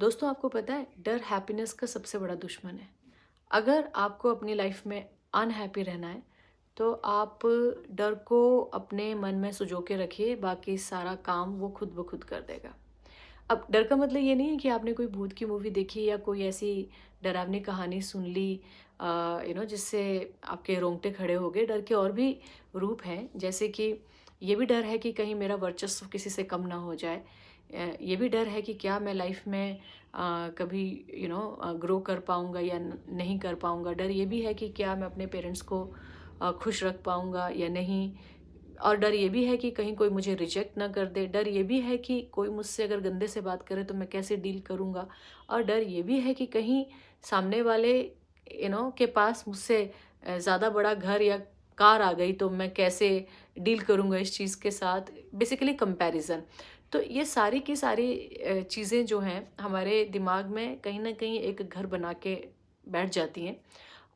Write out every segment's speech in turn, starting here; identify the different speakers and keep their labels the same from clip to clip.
Speaker 1: दोस्तों, आपको पता है डर हैप्पीनेस का सबसे बड़ा दुश्मन है। अगर आपको अपनी लाइफ में अनहैप्पी रहना है तो आप डर को अपने मन में सुजो के रखिए, बाकी सारा काम वो खुद ब खुद कर देगा। अब डर का मतलब ये नहीं है कि आपने कोई भूत की मूवी देखी या कोई ऐसी डरावनी कहानी सुन ली जिससे आपके रोंगटे खड़े हो गए। डर के और भी रूप हैं, जैसे कि ये भी डर है कि कहीं मेरा वर्चस्व किसी से कम ना हो जाए। ये भी डर है कि क्या मैं लाइफ में कभी ग्रो कर पाऊँगा या नहीं कर पाऊँगा। डर ये भी है कि क्या मैं अपने पेरेंट्स को खुश रख पाऊँगा या नहीं। और डर ये भी है कि कहीं कोई मुझे रिजेक्ट ना कर दे। डर ये भी है कि कोई मुझसे अगर गंदे से बात करे तो मैं कैसे डील करूँगा। और डर ये भी है कि कहीं सामने वाले के पास मुझसे ज़्यादा बड़ा घर या कार आ गई तो मैं कैसे डील करूँगा इस चीज़ के साथ। Basically comparison. तो ये सारी की सारी चीज़ें जो हैं हमारे दिमाग में कहीं ना कहीं एक घर बना के बैठ जाती हैं,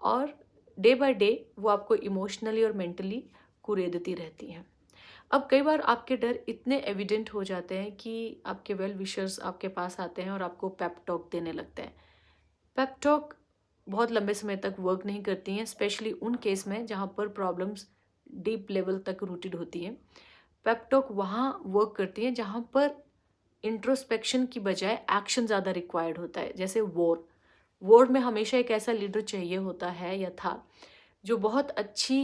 Speaker 1: और डे बाय डे वो आपको इमोशनली और मेंटली कुरेदती रहती हैं। अब कई बार आपके डर इतने एविडेंट हो जाते हैं कि आपके वेल विशर्स आपके पास आते हैं और आपको पेप टॉक देने लगते हैं। पेप टॉक बहुत लंबे समय तक वर्क नहीं करती हैं, स्पेशली उन केस में जहाँ पर प्रॉब्लम्स डीप लेवल तक रूटेड होती हैं। पेप टॉक वहाँ वर्क करती हैं जहाँ पर इंट्रोस्पेक्शन की बजाय एक्शन ज़्यादा रिक्वायर्ड होता है। जैसे वॉर में हमेशा एक ऐसा लीडर चाहिए होता है या था जो बहुत अच्छी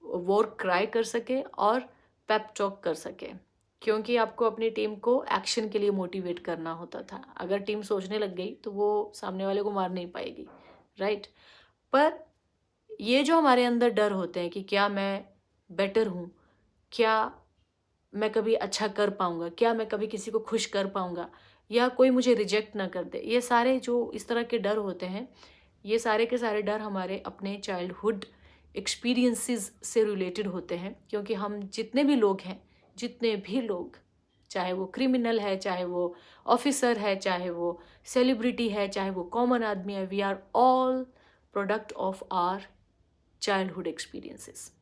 Speaker 1: वॉर क्राई कर सके और पेप टॉक कर सके, क्योंकि आपको अपनी टीम को एक्शन के लिए मोटिवेट करना होता था। अगर टीम सोचने लग गई तो वो सामने वाले को मार नहीं पाएगी, राइट। पर ये जो हमारे अंदर डर होते हैं कि क्या मैं बेटर हूँ, क्या मैं कभी अच्छा कर पाऊँगा, क्या मैं कभी किसी को खुश कर पाऊँगा, या कोई मुझे रिजेक्ट ना कर दे, ये सारे जो इस तरह के डर होते हैं, ये सारे के सारे डर हमारे अपने चाइल्डहुड एक्सपीरियंसेस से रिलेटेड होते हैं। क्योंकि हम जितने भी लोग, चाहे वो क्रिमिनल है, चाहे वो ऑफिसर है, चाहे वो सेलिब्रिटी है, चाहे वो कॉमन आदमी है, we are all product of our childhood experiences.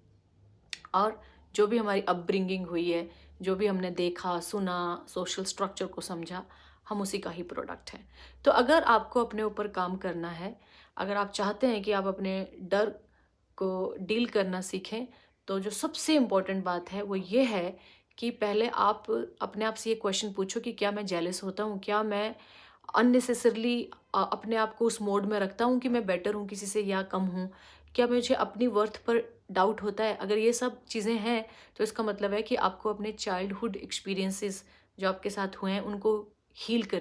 Speaker 1: और जो भी हमारी अपब्रिंगिंग हुई है, जो भी हमने देखा सुना, सोशल स्ट्रक्चर को समझा, हम उसी का ही प्रोडक्ट हैं। तो अगर आपको अपने ऊपर काम करना है, अगर आप चाहते हैं कि आप अपने डर को डील करना सीखें, तो जो सबसे इम्पोर्टेंट बात है वो ये है कि पहले आप अपने आप से ये क्वेश्चन पूछो कि क्या मैं जेलस होता हूँ, क्या मैं अननेसेसरली अपने आप को उस मोड में रखता हूँ कि मैं बेटर हूँ किसी से या कम हूँ, क्या मुझे अपनी वर्थ पर डाउट होता है। अगर ये सब चीज़ें हैं तो इसका मतलब है कि आपको अपने चाइल्डहुड एक्सपीरियंसेस जो आपके साथ हुए हैं उनको हील करना